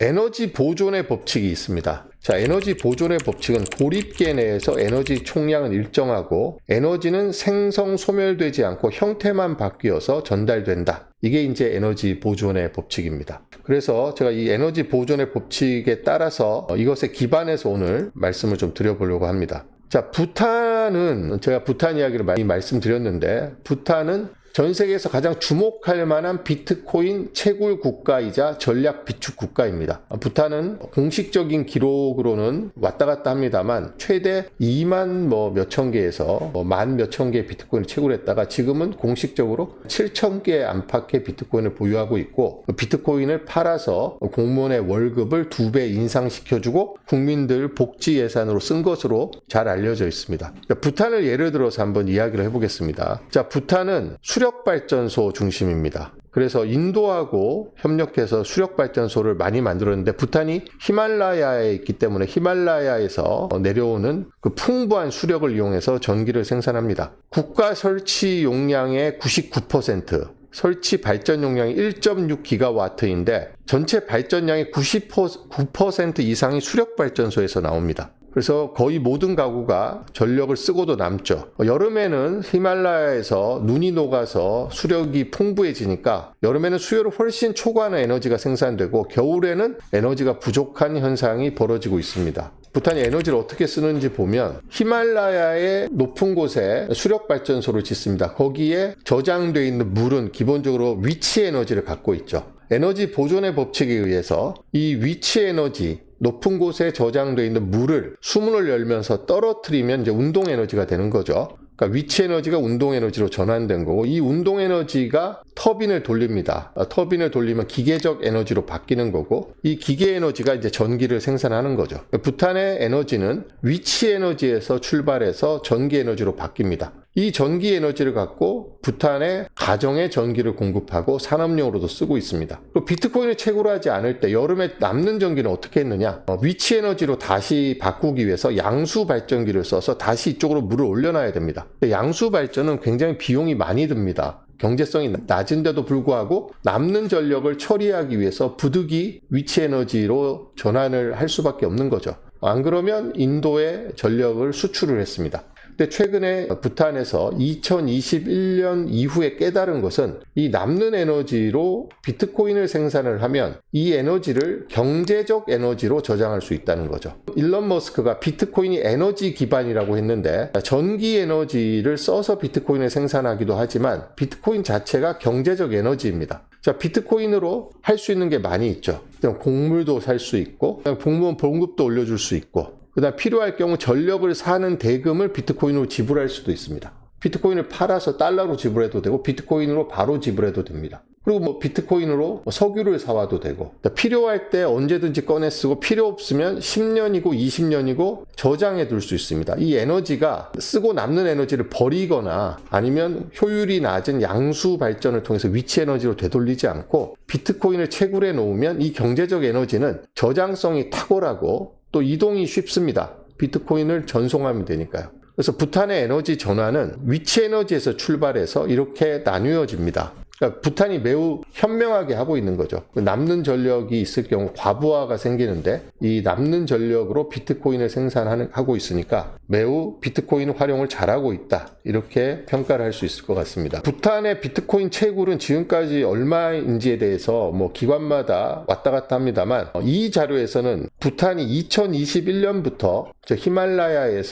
에너지 보존의 법칙이 있습니다. 자, 에너지 보존의 법칙은 고립계 내에서 에너지 총량은 일정하고 에너지는 생성 소멸되지 않고 형태만 바뀌어서 전달된다. 이게 이제 에너지 보존의 법칙입니다. 그래서 제가 이 에너지 보존의 법칙에 따라서 이것에 기반해서 오늘 말씀을 좀 드려보려고 합니다. 자, 부탄은 제가 부탄 이야기를 많이 말씀드렸는데 부탄은 전 세계에서 가장 주목할 만한 비트코인 채굴 국가이자 전략 비축 국가입니다. 부탄은 공식적인 기록으로는 왔다 갔다 합니다만 최대 2만 몇천 개에서 만 몇천 개의 비트코인을 채굴했다가 지금은 공식적으로 7천 개 안팎의 비트코인을 보유하고 있고 비트코인을 팔아서 공무원의 월급을 2배 인상시켜주고 국민들 복지 예산으로 쓴 것으로 잘 알려져 있습니다. 부탄을 예를 들어서 한번 이야기를 해보겠습니다. 자, 부탄은 수력발전소 중심입니다. 그래서 인도하고 협력해서 수력발전소를 많이 만들었는데 부탄이 히말라야에 있기 때문에 히말라야에서 내려오는 그 풍부한 수력을 이용해서 전기를 생산합니다. 국가 설치 용량의 99%, 설치 발전 용량이 1.6기가와트인데 전체 발전량의 99% 이상이 수력발전소에서 나옵니다. 그래서 거의 모든 가구가 전력을 쓰고도 남죠. 여름에는 히말라야에서 눈이 녹아서 수력이 풍부해지니까 여름에는 수요를 훨씬 초과하는 에너지가 생산되고 겨울에는 에너지가 부족한 현상이 벌어지고 있습니다. 부탄이 에너지를 어떻게 쓰는지 보면 히말라야의 높은 곳에 수력발전소를 짓습니다. 거기에 저장되어 있는 물은 기본적으로 위치 에너지를 갖고 있죠. 에너지 보존의 법칙에 의해서 이 위치 에너지, 높은 곳에 저장되어 있는 물을 수문을 열면서 떨어뜨리면 이제 운동 에너지가 되는 거죠. 그러니까 위치 에너지가 운동 에너지로 전환된 거고 이 운동 에너지가 터빈을 돌립니다. 터빈을 돌리면 기계적 에너지로 바뀌는 거고 이 기계 에너지가 이제 전기를 생산하는 거죠. 부탄의 에너지는 위치 에너지에서 출발해서 전기 에너지로 바뀝니다. 이 전기 에너지를 갖고 부탄의 가정에 전기를 공급하고 산업용으로도 쓰고 있습니다. 그리고 비트코인을 채굴하지 않을 때 여름에 남는 전기는 어떻게 했느냐? 위치 에너지로 다시 바꾸기 위해서 양수 발전기를 써서 다시 이쪽으로 물을 올려놔야 됩니다. 양수 발전은 굉장히 비용이 많이 듭니다. 경제성이 낮은데도 불구하고 남는 전력을 처리하기 위해서 부득이 위치 에너지로 전환을 할 수밖에 없는 거죠. 안 그러면 인도에 전력을 수출을 했습니다. 근데 최근에 부탄에서 2021년 이후에 깨달은 것은 이 남는 에너지로 비트코인을 생산을 하면 이 에너지를 경제적 에너지로 저장할 수 있다는 거죠. 일론 머스크가 비트코인이 에너지 기반이라고 했는데 전기 에너지를 써서 비트코인을 생산하기도 하지만 비트코인 자체가 경제적 에너지입니다. 자, 비트코인으로 할 수 있는 게 많이 있죠. 곡물도 살 수 있고 공무원 봉급도 올려줄 수 있고 그다음 필요할 경우 전력을 사는 대금을 비트코인으로 지불할 수도 있습니다. 비트코인을 팔아서 달러로 지불해도 되고 비트코인으로 바로 지불해도 됩니다. 그리고 비트코인으로 석유를 사와도 되고 필요할 때 언제든지 꺼내 쓰고 필요 없으면 10년이고 20년이고 저장해 둘 수 있습니다. 이 에너지가 쓰고 남는 에너지를 버리거나 아니면 효율이 낮은 양수 발전을 통해서 위치 에너지로 되돌리지 않고 비트코인을 채굴해 놓으면 이 경제적 에너지는 저장성이 탁월하고 또 이동이 쉽습니다. 비트코인을 전송하면 되니까요. 그래서 부탄의 에너지 전환은 위치 에너지에서 출발해서 이렇게 나뉘어집니다. 그러니까 부탄이 매우 현명하게 하고 있는 거죠. 남는 전력이 있을 경우 과부하가 생기는데 이 남는 전력으로 비트코인을 생산하고 있으니까 매우 비트코인 활용을 잘하고 있다. 이렇게 평가를 할 수 있을 것 같습니다. 부탄의 비트코인 채굴은 지금까지 얼마인지에 대해서 기관마다 왔다 갔다 합니다만 이 자료에서는 부탄이 2021년부터 히말라야의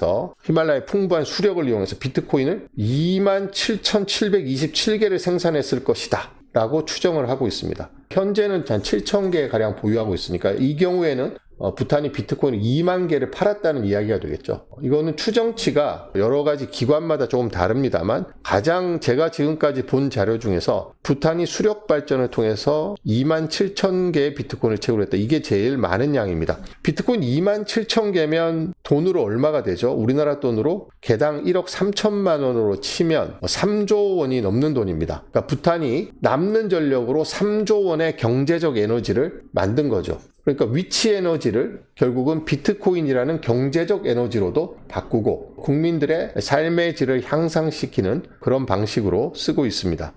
풍부한 수력을 이용해서 비트코인을 27,727개를 생산했을 것이다 라고 추정을 하고 있습니다. 현재는 한 7,000개 가량 보유하고 있으니까 이 경우에는 부탄이 비트코인 2만 개를 팔았다는 이야기가 되겠죠. 이거는 추정치가 여러 가지 기관마다 조금 다릅니다만 가장 제가 지금까지 본 자료 중에서 부탄이 수력 발전을 통해서 27,000개의 비트코인을 채굴했다. 이게 제일 많은 양입니다. 비트코인 27,000개면 돈으로 얼마가 되죠? 우리나라 돈으로 개당 1억 3천만 원으로 치면 3조 원이 넘는 돈입니다. 그러니까 부탄이 남는 전력으로 3조 원의 경제적 에너지를 만든 거죠. 그러니까 위치 에너지를 결국은 비트코인이라는 경제적 에너지로도 바꾸고 국민들의 삶의 질을 향상시키는 그런 방식으로 쓰고 있습니다.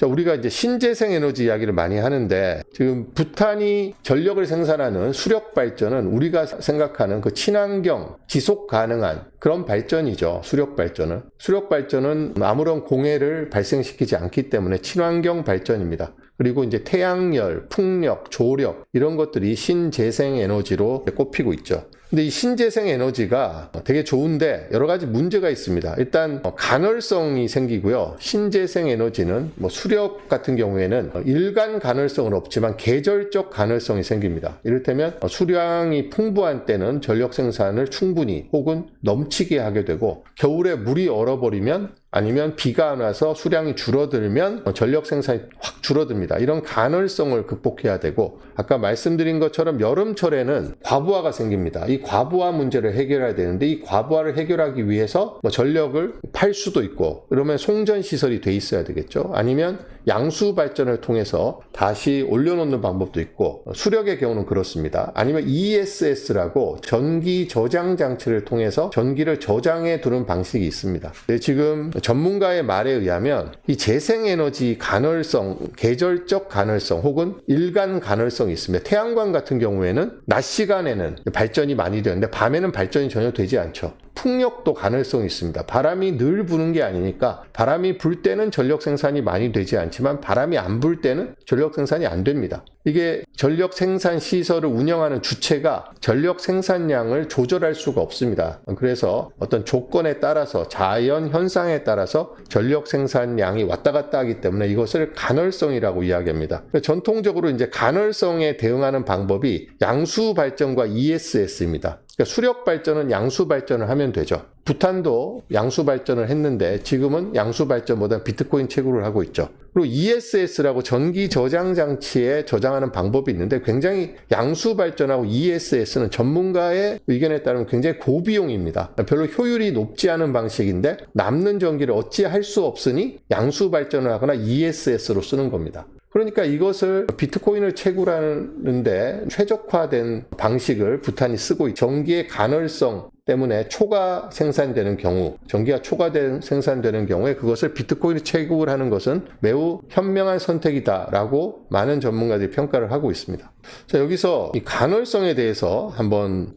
자, 우리가 이제 신재생 에너지 이야기를 많이 하는데 지금 부탄이 전력을 생산하는 수력 발전은 우리가 생각하는 그 친환경, 지속 가능한 그런 발전이죠. 수력 발전은. 수력 발전은 아무런 공해를 발생시키지 않기 때문에 친환경 발전입니다. 그리고 이제 태양열, 풍력, 조력 이런 것들이 신재생 에너지로 꼽히고 있죠. 근데 이 신재생 에너지가 되게 좋은데 여러 가지 문제가 있습니다. 일단 간헐성이 생기고요. 신재생 에너지는 수력 같은 경우에는 일간 간헐성은 없지만 계절적 간헐성이 생깁니다. 이를테면 수량이 풍부한 때는 전력 생산을 충분히 혹은 넘치게 하게 되고 겨울에 물이 얼어버리면 아니면 비가 안 와서 수량이 줄어들면 전력 생산이 확 줄어듭니다. 이런 간헐성을 극복해야 되고 아까 말씀드린 것처럼 여름철에는 과부하가 생깁니다. 이 과부하 문제를 해결해야 되는데 이 과부하를 해결하기 위해서 전력을 팔 수도 있고 그러면 송전 시설이 돼 있어야 되겠죠. 아니면 양수 발전을 통해서 다시 올려놓는 방법도 있고 수력의 경우는 그렇습니다. 아니면 ESS라고 전기 저장 장치를 통해서 전기를 저장해 두는 방식이 있습니다. 지금 전문가의 말에 의하면 이 재생에너지 간헐성, 계절적 간헐성 혹은 일간 간헐성이 있습니다. 태양광 같은 경우에는 낮 시간에는 발전이 많이 되는데 밤에는 발전이 전혀 되지 않죠. 풍력도 간헐성이 있습니다. 바람이 늘 부는 게 아니니까 바람이 불 때는 전력 생산이 많이 되지 않지만 바람이 안 불 때는 전력 생산이 안 됩니다. 이게 전력 생산 시설을 운영하는 주체가 전력 생산량을 조절할 수가 없습니다. 그래서 어떤 조건에 따라서 자연 현상에 따라서 전력 생산량이 왔다 갔다 하기 때문에 이것을 간헐성이라고 이야기합니다. 전통적으로 이제 간헐성에 대응하는 방법이 양수 발전과 ESS입니다. 그러니까 수력 발전은 양수 발전을 하면 되죠. 부탄도 양수 발전을 했는데 지금은 양수 발전보다 비트코인 채굴을 하고 있죠. 그리고 ESS라고 전기 저장 장치에 저장하는 방법이 있는데 굉장히 양수 발전하고 ESS는 전문가의 의견에 따르면 굉장히 고비용입니다. 별로 효율이 높지 않은 방식인데 남는 전기를 어찌할 수 없으니 양수 발전을 하거나 ESS로 쓰는 겁니다. 그러니까 이것을 비트코인을 채굴하는데 최적화된 방식을 부탄이 쓰고 있죠. 전기의 간헐성 때문에 초과 생산되는 경우, 전기가 초과된 생산되는 경우에 그것을 비트코인을 채굴하는 것은 매우 현명한 선택이다라고 많은 전문가들이 평가를 하고 있습니다. 자, 여기서 이 간헐성에 대해서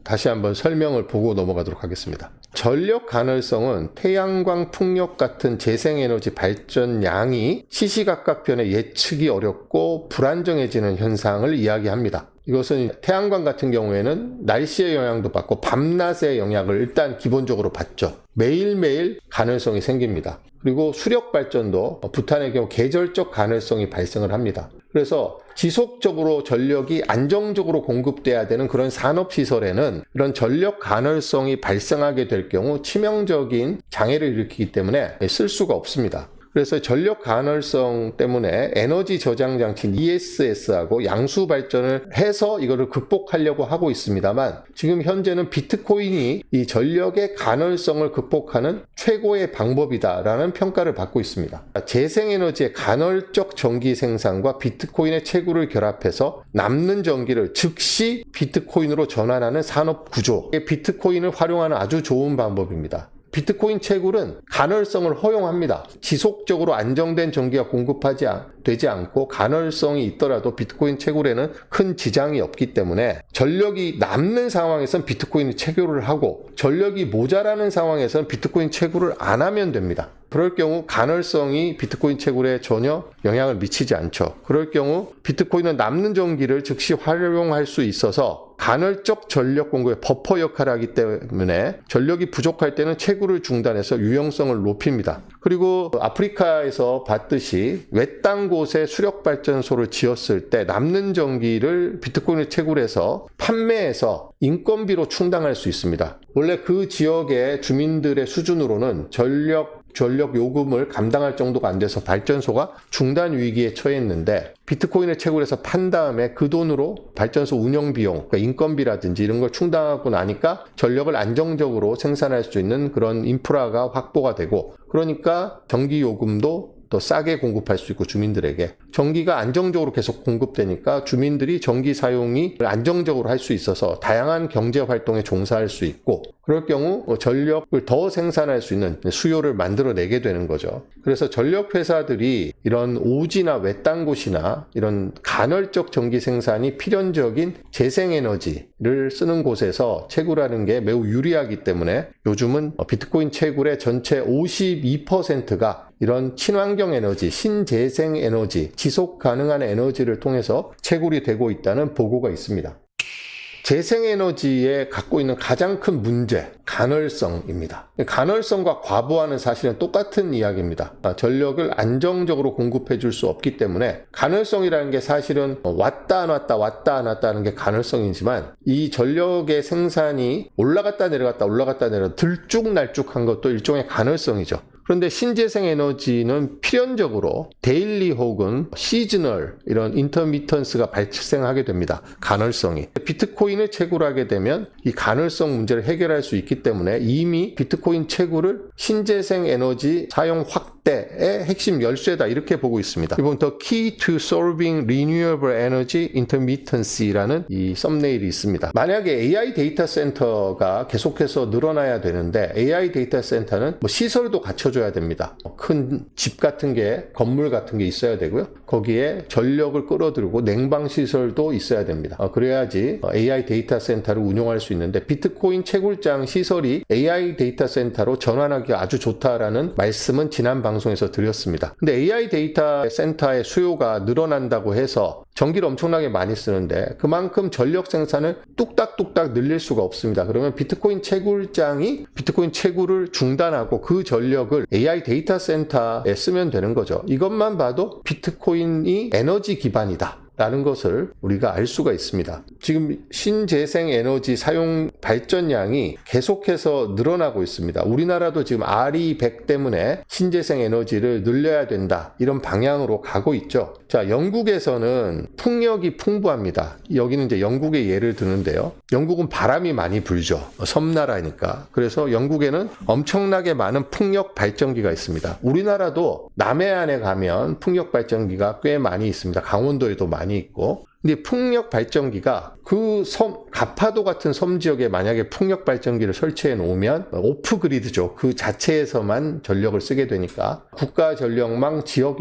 다시 한번 설명을 보고 넘어가도록 하겠습니다. 전력 간헐성은 태양광, 풍력 같은 재생에너지 발전량이 시시각각변에 예측이 어렵고 불안정해지는 현상을 이야기합니다. 이것은 태양광 같은 경우에는 날씨의 영향도 받고 밤낮의 영향을 일단 기본적으로 받죠. 매일매일 간헐성이 생깁니다. 그리고 수력 발전도 부탄의 경우 계절적 간헐성이 발생을 합니다. 그래서 지속적으로 전력이 안정적으로 공급돼야 되는 그런 산업시설에는 이런 전력 간헐성이 발생하게 될 경우 치명적인 장애를 일으키기 때문에 쓸 수가 없습니다. 그래서 전력 간헐성 때문에 에너지 저장 장치인 ESS하고 양수 발전을 해서 이거를 극복하려고 하고 있습니다만 지금 현재는 비트코인이 이 전력의 간헐성을 극복하는 최고의 방법이다라는 평가를 받고 있습니다. 재생에너지의 간헐적 전기 생산과 비트코인의 채굴을 결합해서 남는 전기를 즉시 비트코인으로 전환하는 산업 구조, 비트코인을 활용하는 아주 좋은 방법입니다. 비트코인 채굴은 간헐성을 허용합니다. 지속적으로 안정된 전기가 되지 않고 간헐성이 있더라도 비트코인 채굴에는 큰 지장이 없기 때문에 전력이 남는 상황에서는 비트코인 채굴을 하고 전력이 모자라는 상황에서는 비트코인 채굴을 안 하면 됩니다. 그럴 경우 간헐성이 비트코인 채굴에 전혀 영향을 미치지 않죠. 그럴 경우 비트코인은 남는 전기를 즉시 활용할 수 있어서 간헐적 전력 공급의 버퍼 역할을 하기 때문에 전력이 부족할 때는 채굴을 중단해서 유용성을 높입니다. 그리고 아프리카에서 봤듯이 외딴 곳에 수력발전소를 지었을 때 남는 전기를 비트코인을 채굴해서 판매해서 인건비로 충당할 수 있습니다. 원래 그 지역의 주민들의 수준으로는 전력 요금을 감당할 정도가 안 돼서 발전소가 중단 위기에 처했는데 비트코인을 채굴해서 판 다음에 그 돈으로 발전소 운영 비용, 그러니까 인건비라든지 이런 걸 충당하고 나니까 전력을 안정적으로 생산할 수 있는 그런 인프라가 확보가 되고 그러니까 전기 요금도 더 싸게 공급할 수 있고 주민들에게 전기가 안정적으로 계속 공급되니까 주민들이 전기 사용이 안정적으로 할 수 있어서 다양한 경제 활동에 종사할 수 있고, 그럴 경우 전력을 더 생산할 수 있는 수요를 만들어내게 되는 거죠. 그래서 전력 회사들이 이런 오지나 외딴 곳이나 이런 간헐적 전기 생산이 필연적인 재생에너지를 쓰는 곳에서 채굴하는 게 매우 유리하기 때문에 요즘은 비트코인 채굴의 전체 52%가 이런 친환경 에너지, 신재생 에너지, 지속 가능한 에너지를 통해서 채굴이 되고 있다는 보고가 있습니다. 재생에너지에 갖고 있는 가장 큰 문제, 간헐성입니다. 간헐성과 과부하는 사실은 똑같은 이야기입니다. 전력을 안정적으로 공급해 줄 수 없기 때문에 간헐성이라는 게 사실은 왔다 안 왔다 왔다 안 왔다 하는 게 간헐성이지만, 이 전력의 생산이 올라갔다 내려갔다 들쭉날쭉한 것도 일종의 간헐성이죠. 그런데 신재생 에너지는 필연적으로 데일리 혹은 시즈널 이런 인터미턴스가 발생하게 됩니다. 간헐성이. 비트코인을 채굴하게 되면 이 간헐성 문제를 해결할 수 있기 때문에 이미 비트코인 채굴을 신재생 에너지 사용 확대의 핵심 열쇠다, 이렇게 보고 있습니다. 이번 The Key to Solving Renewable Energy Intermittency라는 이 썸네일이 있습니다. 만약에 AI 데이터 센터가 계속해서 늘어나야 되는데, AI 데이터 센터는 시설도 갖춰줘야 됩니다. 큰 집 같은 게, 건물 같은 게 있어야 되고요. 거기에 전력을 끌어들이고 냉방 시설도 있어야 됩니다. 그래야지 AI 데이터 센터를 운영할 수 있는데, 비트코인 채굴장 시설이 AI 데이터 센터로 전환하기가 아주 좋다라는 말씀은 지난 방송에서 드렸습니다. 근데 AI 데이터 센터의 수요가 늘어난다고 해서 전기를 엄청나게 많이 쓰는데 그만큼 전력 생산을 뚝딱뚝딱 늘릴 수가 없습니다. 그러면 비트코인 채굴장이 비트코인 채굴을 중단하고 그 전력을 AI 데이터 센터에 쓰면 되는 거죠. 이것만 봐도 비트코인이 에너지 기반이다 라는 것을 우리가 알 수가 있습니다. 지금 신재생 에너지 사용 발전량이 계속해서 늘어나고 있습니다. 우리나라도 지금 RE100 때문에 신재생 에너지를 늘려야 된다, 이런 방향으로 가고 있죠. 자, 영국에서는 풍력이 풍부합니다. 여기는 이제 영국의 예를 드는데요. 영국은 바람이 많이 불죠. 섬나라니까. 그래서 영국에는 엄청나게 많은 풍력 발전기가 있습니다. 우리나라도 남해안에 가면 풍력 발전기가 꽤 많이 있습니다. 강원도에도 많이 있고. 근데 풍력 발전기가 그 섬, 가파도 같은 섬 지역에 만약에 풍력 발전기를 설치해 놓으면 오프 그리드죠. 그 자체에서만 전력을 쓰게 되니까 국가 전력망, 지역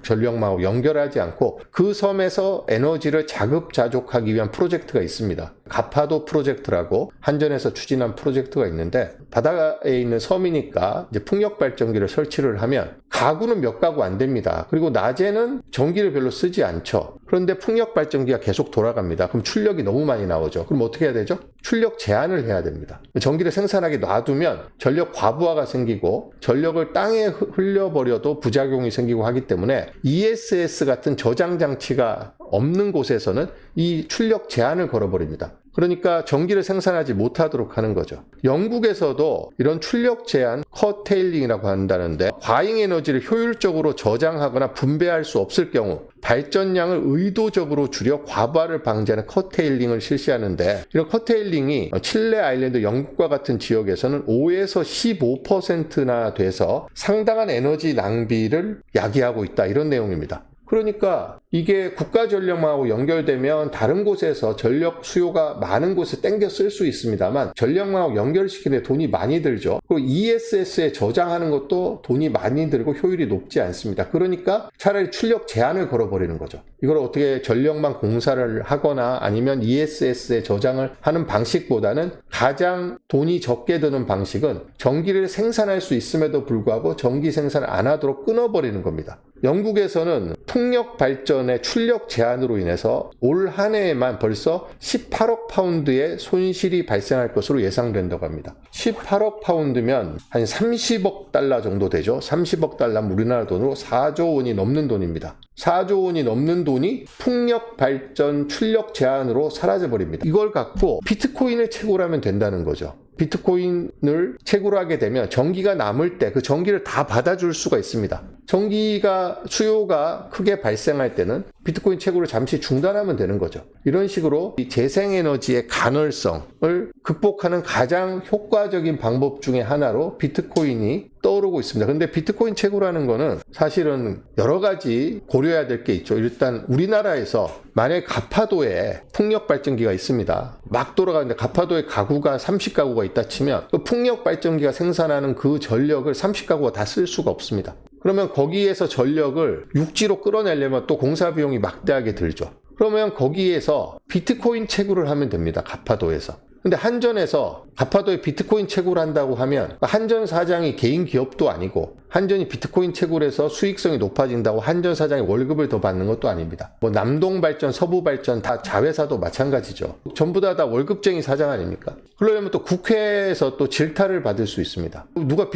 전력망하고 연결하지 않고 그 섬에서 에너지를 자급자족하기 위한 프로젝트가 있습니다. 가파도 프로젝트라고 한전에서 추진한 프로젝트가 있는데, 바다에 있는 섬이니까 이제 풍력 발전기를 설치를 하면 가구는 몇 가구 안 됩니다. 그리고 낮에는 전기를 별로 쓰지 않죠. 그런데 풍력 발전기가 계속 돌아갑니다. 그럼 출력이 너무 많이 나오죠. 그럼 어떻게 해야 되죠? 출력 제한을 해야 됩니다. 전기를 생산하게 놔두면 전력 과부하가 생기고 전력을 땅에 흘려버려도 부작용이 생기고 하기 때문에 ESS 같은 저장 장치가 없는 곳에서는 이 출력 제한을 걸어버립니다. 그러니까 전기를 생산하지 못하도록 하는 거죠. 영국에서도 이런 출력 제한, 커테일링이라고 한다는데, 과잉 에너지를 효율적으로 저장하거나 분배할 수 없을 경우 발전량을 의도적으로 줄여 과부하를 방지하는 커테일링을 실시하는데, 이런 커테일링이 칠레 아일랜드, 영국과 같은 지역에서는 5에서 15%나 돼서 상당한 에너지 낭비를 야기하고 있다, 이런 내용입니다. 그러니까 이게 국가 전력망하고 연결되면 다른 곳에서 전력 수요가 많은 곳에 땡겨 쓸 수 있습니다만, 전력망하고 연결시키는데 돈이 많이 들죠. 그리고 ESS에 저장하는 것도 돈이 많이 들고 효율이 높지 않습니다. 그러니까 차라리 출력 제한을 걸어버리는 거죠. 이걸 어떻게 전력망 공사를 하거나 아니면 ESS에 저장을 하는 방식보다는 가장 돈이 적게 드는 방식은 전기를 생산할 수 있음에도 불구하고 전기 생산을 안 하도록 끊어버리는 겁니다. 영국에서는 풍력 발전의 출력 제한으로 인해서 올 한 해에만 벌써 18억 파운드의 손실이 발생할 것으로 예상된다고 합니다. 18억 파운드면 한 30억 달러 정도 되죠. 30억 달러면 우리나라 돈으로 4조 원이 넘는 돈입니다. 4조 원이 넘는 돈이 풍력 발전 출력 제한으로 사라져버립니다. 이걸 갖고 비트코인을 채굴하면 된다는 거죠. 비트코인을 채굴하게 되면 전기가 남을 때 그 전기를 다 받아줄 수가 있습니다. 전기가 수요가 크게 발생할 때는 비트코인 채굴을 잠시 중단하면 되는 거죠. 이런 식으로 이 재생에너지의 간헐성을 극복하는 가장 효과적인 방법 중에 하나로 비트코인이 떠오르고 있습니다. 근데 비트코인 채굴하는 거는 사실은 여러 가지 고려해야 될 게 있죠. 일단 우리나라에서 만약 가파도에 풍력 발전기가 있습니다. 막 돌아가는데 가파도에 가구가 30가구가 있다 치면 그 풍력 발전기가 생산하는 그 전력을 30가구가 다 쓸 수가 없습니다. 그러면 거기에서 전력을 육지로 끌어내려면 또 공사 비용이 막대하게 들죠. 그러면 거기에서 비트코인 채굴을 하면 됩니다. 가파도에서. 근데 한전에서 가파도에 비트코인 채굴한다고 하면 한전 사장이 개인 기업도 아니고 한전이 비트코인 채굴해서 수익성이 높아진다고 한전 사장이 월급을 더 받는 것도 아닙니다. 뭐 남동발전, 서부발전 다 자회사도 마찬가지죠. 전부 다 월급쟁이 사장 아닙니까? 그러려면 또 국회에서 또 질타를 받을 수 있습니다. 누가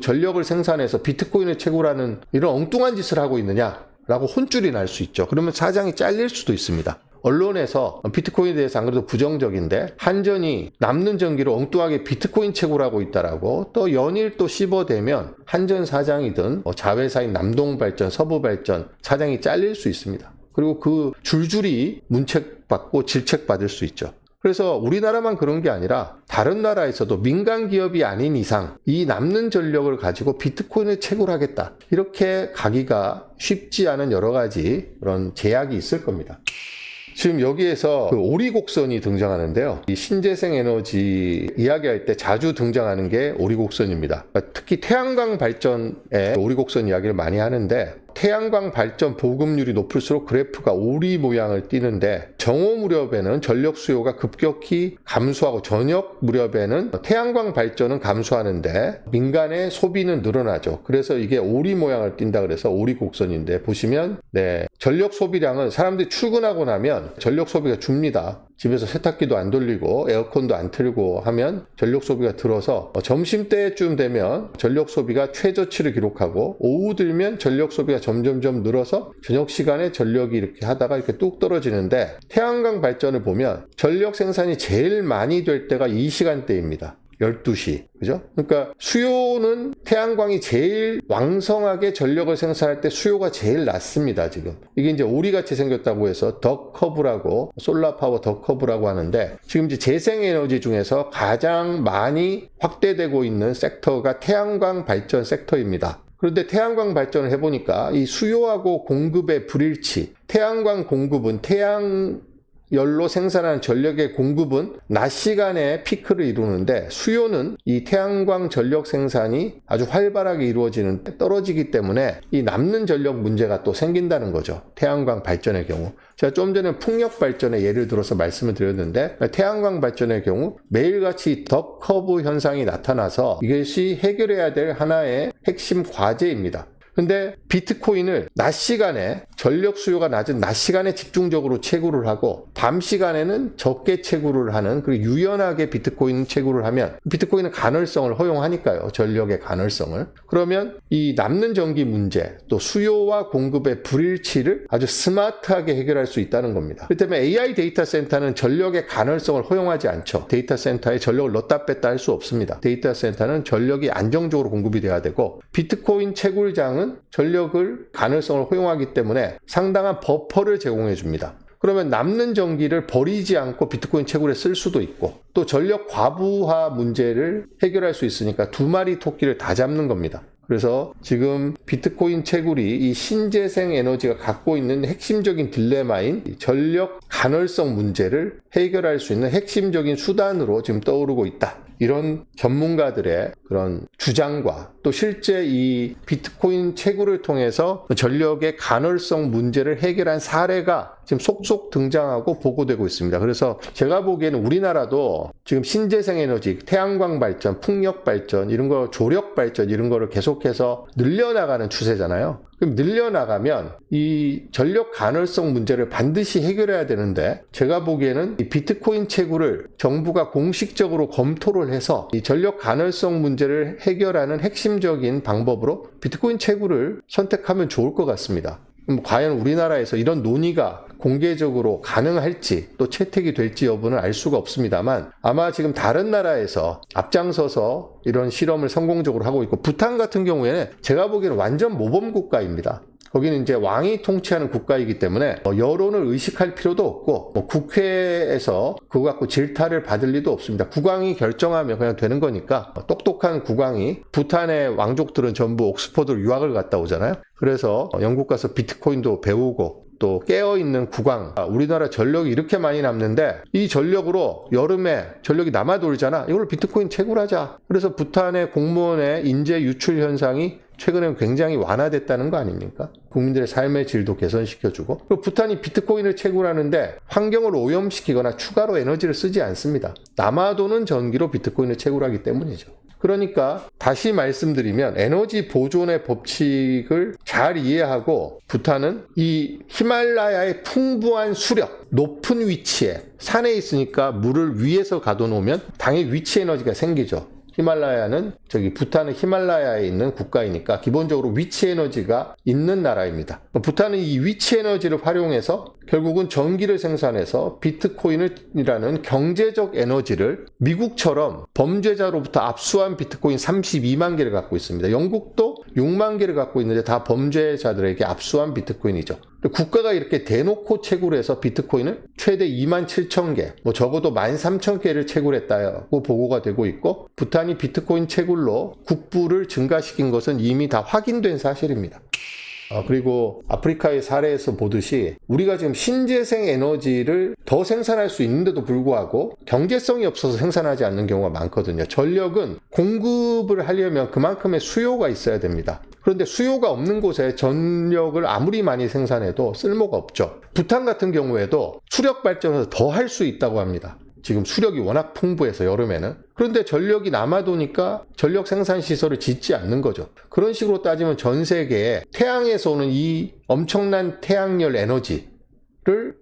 전력을 생산해서 비트코인을 채굴하는 이런 엉뚱한 짓을 하고 있느냐라고 혼쭐이 날 수 있죠. 그러면 사장이 잘릴 수도 있습니다. 언론에서 비트코인에 대해서 안 그래도 부정적인데 한전이 남는 전기로 엉뚱하게 비트코인 채굴하고 있다라고 또 연일 또 씹어대면 한전 사장이든 자회사인 남동발전, 서부발전 사장이 잘릴 수 있습니다. 그리고 그 줄줄이 문책받고 질책받을 수 있죠. 그래서 우리나라만 그런 게 아니라 다른 나라에서도 민간 기업이 아닌 이상 이 남는 전력을 가지고 비트코인을 채굴하겠다. 이렇게 가기가 쉽지 않은 여러 가지 그런 제약이 있을 겁니다. 지금 여기에서 그 오리곡선이 등장하는데요. 이 신재생 에너지 이야기할 때 자주 등장하는 게 오리곡선입니다. 특히 태양광 발전에 오리곡선 이야기를 많이 하는데 태양광 발전 보급률이 높을수록 그래프가 오리 모양을 띠는데 정오 무렵에는 전력 수요가 급격히 감소하고 저녁 무렵에는 태양광 발전은 감소하는데 민간의 소비는 늘어나죠. 그래서 이게 오리 모양을 띈다 그래서 오리곡선인데 보시면 전력 소비량은 사람들이 출근하고 나면 전력 소비가 줍니다. 집에서 세탁기도 안 돌리고 에어컨도 안 틀고 하면 전력 소비가 들어서 점심때쯤 되면 전력 소비가 최저치를 기록하고 오후 들면 전력 소비가 점점점 늘어서 저녁 시간에 전력이 이렇게 하다가 이렇게 뚝 떨어지는데 태양광 발전을 보면 전력 생산이 제일 많이 될 때가 이 시간대입니다. 12시. 그죠? 그러니까 수요는 태양광이 제일 왕성하게 전력을 생산할 때 수요가 제일 낮습니다, 지금. 이게 이제 오리같이 생겼다고 해서 더 커브라고, 솔라 파워 더 커브라고 하는데, 지금 이제 재생에너지 중에서 가장 많이 확대되고 있는 섹터가 태양광 발전 섹터입니다. 그런데 태양광 발전을 해보니까 이 수요하고 공급의 불일치, 태양광 공급은 열로 생산하는 전력의 공급은 낮 시간에 피크를 이루는데 수요는 이 태양광 전력 생산이 아주 활발하게 이루어지는데 떨어지기 때문에 이 남는 전력 문제가 또 생긴다는 거죠. 태양광 발전의 경우. 제가 좀 전에 풍력 발전의 예를 들어서 말씀을 드렸는데 태양광 발전의 경우 매일같이 더 커브 현상이 나타나서 이것이 해결해야 될 하나의 핵심 과제입니다. 근데 비트코인을 낮 시간에 전력 수요가 낮은 낮 시간에 집중적으로 채굴을 하고 밤 시간에는 적게 채굴을 하는 그리고 유연하게 비트코인 채굴을 하면 비트코인은 간헐성을 허용하니까요. 전력의 간헐성을. 그러면 이 남는 전기 문제 또 수요와 공급의 불일치를 아주 스마트하게 해결할 수 있다는 겁니다. 그렇기 때문에 AI 데이터 센터는 전력의 간헐성을 허용하지 않죠. 데이터 센터에 전력을 넣었다 뺐다 할 수 없습니다. 데이터 센터는 전력이 안정적으로 공급이 돼야 되고 비트코인 채굴장은 전력을 간헐성을 허용하기 때문에 상당한 버퍼를 제공해 줍니다. 그러면 남는 전기를 버리지 않고 비트코인 채굴에 쓸 수도 있고 또 전력 과부하 문제를 해결할 수 있으니까 두 마리 토끼를 다 잡는 겁니다. 그래서 지금 비트코인 채굴이 이 신재생 에너지가 갖고 있는 핵심적인 딜레마인 전력 간헐성 문제를 해결할 수 있는 핵심적인 수단으로 지금 떠오르고 있다. 이런 전문가들의 그런 주장과 또 실제 이 비트코인 채굴을 통해서 전력의 간헐성 문제를 해결한 사례가 지금 속속 등장하고 보고되고 있습니다. 그래서 제가 보기에는 우리나라도 지금 신재생 에너지, 태양광 발전, 풍력 발전 이런 거 조력 발전 이런 거를 계속해서 늘려나가는 추세잖아요. 그럼 늘려나가면 이 전력 간헐성 문제를 반드시 해결해야 되는데 제가 보기에는 이 비트코인 채굴을 정부가 공식적으로 검토를 해서 이 전력 간헐성 문제를 해결하는 핵심적인 방법으로 비트코인 채굴을 선택하면 좋을 것 같습니다. 과연 우리나라에서 이런 논의가 공개적으로 가능할지 또 채택이 될지 여부는 알 수가 없습니다만 아마 지금 다른 나라에서 앞장서서 이런 실험을 성공적으로 하고 있고 부탄 같은 경우에는 제가 보기에는 완전 모범 국가입니다. 거기는 이제 왕이 통치하는 국가이기 때문에 여론을 의식할 필요도 없고 국회에서 그거 갖고 질타를 받을 리도 없습니다. 국왕이 결정하면 그냥 되는 거니까 똑똑한 국왕이 부탄의 왕족들은 전부 옥스퍼드로 유학을 갔다 오잖아요. 그래서 영국 가서 비트코인도 배우고 또 깨어있는 국왕, 우리나라 전력이 이렇게 많이 남는데 이 전력으로 여름에 전력이 남아 돌잖아. 이걸 비트코인 채굴하자. 그래서 부탄의 공무원의 인재 유출 현상이 최근에 굉장히 완화됐다는 거 아닙니까? 국민들의 삶의 질도 개선시켜주고 그리고 부탄이 비트코인을 채굴하는데 환경을 오염시키거나 추가로 에너지를 쓰지 않습니다. 남아도는 전기로 비트코인을 채굴하기 때문이죠. 그러니까 다시 말씀드리면 에너지 보존의 법칙을 잘 이해하고 부탄은 이 히말라야의 풍부한 수력, 높은 위치에 산에 있으니까 물을 위에서 가둬놓으면 당연히 위치 에너지가 생기죠. 히말라야는 부탄은 히말라야에 있는 국가이니까 기본적으로 위치 에너지가 있는 나라입니다. 부탄은 이 위치 에너지를 활용해서 결국은 전기를 생산해서 비트코인이라는 경제적 에너지를 미국처럼 범죄자로부터 압수한 비트코인 32만 개를 갖고 있습니다. 영국도 6만 개를 갖고 있는데 다 범죄자들에게 압수한 비트코인이죠. 국가가 이렇게 대놓고 채굴해서 비트코인을 최대 2만 7천 개, 적어도 1만 3천 개를 채굴했다고 보고가 되고 있고 부탄이 비트코인 채굴로 국부를 증가시킨 것은 이미 다 확인된 사실입니다. 그리고 아프리카의 사례에서 보듯이 우리가 지금 신재생 에너지를 더 생산할 수 있는데도 불구하고 경제성이 없어서 생산하지 않는 경우가 많거든요. 전력은 공급을 하려면 그만큼의 수요가 있어야 됩니다. 그런데 수요가 없는 곳에 전력을 아무리 많이 생산해도 쓸모가 없죠. 부탄 같은 경우에도 수력 발전을 더 할 수 있다고 합니다. 지금 수력이 워낙 풍부해서 여름에는. 그런데 전력이 남아도니까 전력 생산 시설을 짓지 않는 거죠. 그런 식으로 따지면 전 세계에 태양에서 오는 이 엄청난 태양열 에너지를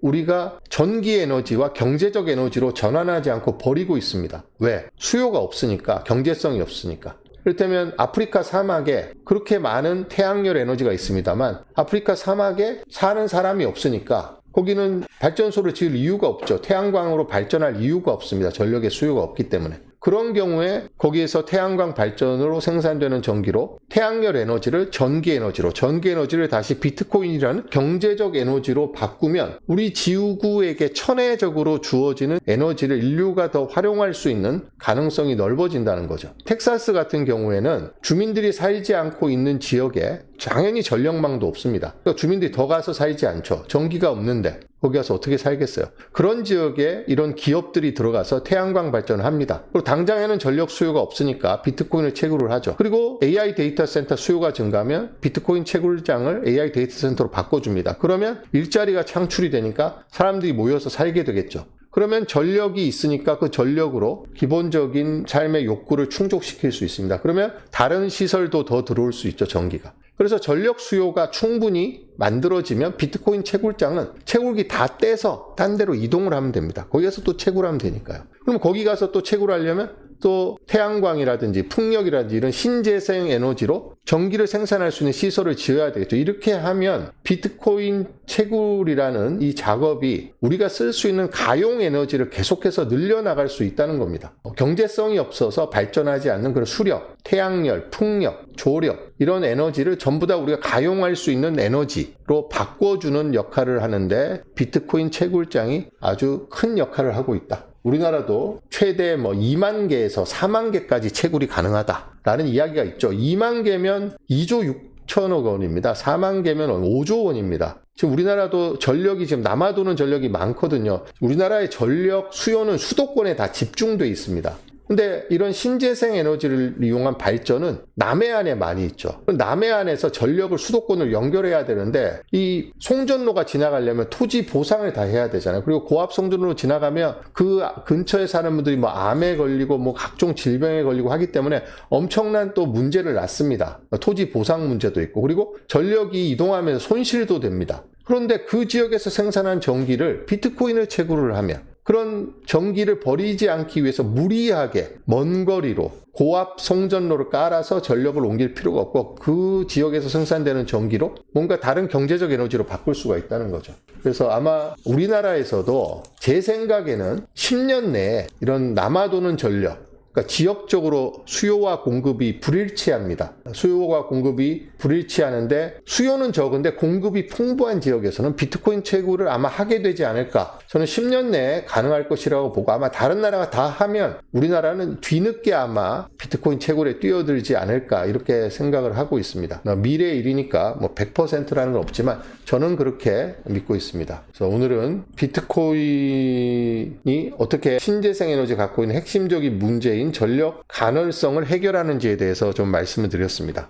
우리가 전기 에너지와 경제적 에너지로 전환하지 않고 버리고 있습니다. 왜? 수요가 없으니까, 경제성이 없으니까. 그렇다면 아프리카 사막에 그렇게 많은 태양열 에너지가 있습니다만 아프리카 사막에 사는 사람이 없으니까 거기는 발전소를 지을 이유가 없죠. 태양광으로 발전할 이유가 없습니다. 전력의 수요가 없기 때문에. 그런 경우에 거기에서 태양광 발전으로 생산되는 전기로 태양열 에너지를 전기 에너지를 다시 비트코인이라는 경제적 에너지로 바꾸면 우리 지구에게 천혜적으로 주어지는 에너지를 인류가 더 활용할 수 있는 가능성이 넓어진다는 거죠. 텍사스 같은 경우에는 주민들이 살지 않고 있는 지역에 당연히 전력망도 없습니다. 그러니까 주민들이 더 가서 살지 않죠. 전기가 없는데 거기 가서 어떻게 살겠어요? 그런 지역에 이런 기업들이 들어가서 태양광 발전을 합니다. 그리고 당장에는 전력 수요가 없으니까 비트코인을 채굴을 하죠. 그리고 AI 데이터 센터 수요가 증가하면 비트코인 채굴장을 AI 데이터 센터로 바꿔줍니다. 그러면 일자리가 창출이 되니까 사람들이 모여서 살게 되겠죠. 그러면 전력이 있으니까 그 전력으로 기본적인 삶의 욕구를 충족시킬 수 있습니다. 그러면 다른 시설도 더 들어올 수 있죠, 전기가. 그래서 전력 수요가 충분히 만들어지면 비트코인 채굴장은 채굴기 다 떼서 딴 데로 이동을 하면 됩니다. 거기 가서 또 채굴하면 되니까요. 그럼 거기 가서 또 채굴하려면 또 태양광이라든지 풍력이라든지 이런 신재생 에너지로 전기를 생산할 수 있는 시설을 지어야 되겠죠. 이렇게 하면 비트코인 채굴이라는 이 작업이 우리가 쓸 수 있는 가용 에너지를 계속해서 늘려나갈 수 있다는 겁니다. 경제성이 없어서 발전하지 않는 그런 수력, 태양열, 풍력, 조력 이런 에너지를 전부 다 우리가 가용할 수 있는 에너지로 바꿔주는 역할을 하는데 비트코인 채굴장이 아주 큰 역할을 하고 있다. 우리나라도 최대 2만 개에서 4만 개까지 채굴이 가능하다라는 이야기가 있죠. 2만 개면 2조 6천억 원입니다. 4만 개면 5조 원입니다. 지금 우리나라도 전력이 지금 남아도는 전력이 많거든요. 우리나라의 전력 수요는 수도권에 다 집중돼 있습니다. 근데 이런 신재생 에너지를 이용한 발전은 남해안에 많이 있죠. 남해안에서 전력을 수도권으로 연결해야 되는데 이 송전로가 지나가려면 토지 보상을 다 해야 되잖아요. 그리고 고압 송전로로 지나가면 그 근처에 사는 분들이 암에 걸리고 각종 질병에 걸리고 하기 때문에 엄청난 또 문제를 낳습니다. 토지 보상 문제도 있고 그리고 전력이 이동하면서 손실도 됩니다. 그런데 그 지역에서 생산한 전기를 비트코인을 채굴을 하면 그런 전기를 버리지 않기 위해서 무리하게 먼 거리로 고압 송전로를 깔아서 전력을 옮길 필요가 없고 그 지역에서 생산되는 전기로 뭔가 다른 경제적 에너지로 바꿀 수가 있다는 거죠. 그래서 아마 우리나라에서도 제 생각에는 10년 내에 이런 남아도는 전력, 그러니까 지역적으로 수요와 공급이 불일치합니다. 수요와 공급이 불일치하는데 수요는 적은데 공급이 풍부한 지역에서는 비트코인 채굴을 아마 하게 되지 않을까. 저는 10년 내에 가능할 것이라고 보고 아마 다른 나라가 다 하면 우리나라는 뒤늦게 아마 비트코인 채굴에 뛰어들지 않을까 이렇게 생각을 하고 있습니다. 미래의 일이니까 뭐 100%라는 건 없지만 저는 그렇게 믿고 있습니다. 그래서 오늘은 비트코인이 어떻게 신재생 에너지 갖고 있는 핵심적인 문제인 전력 간헐성을 해결하는지에 대해서 좀 말씀을 드렸습니다.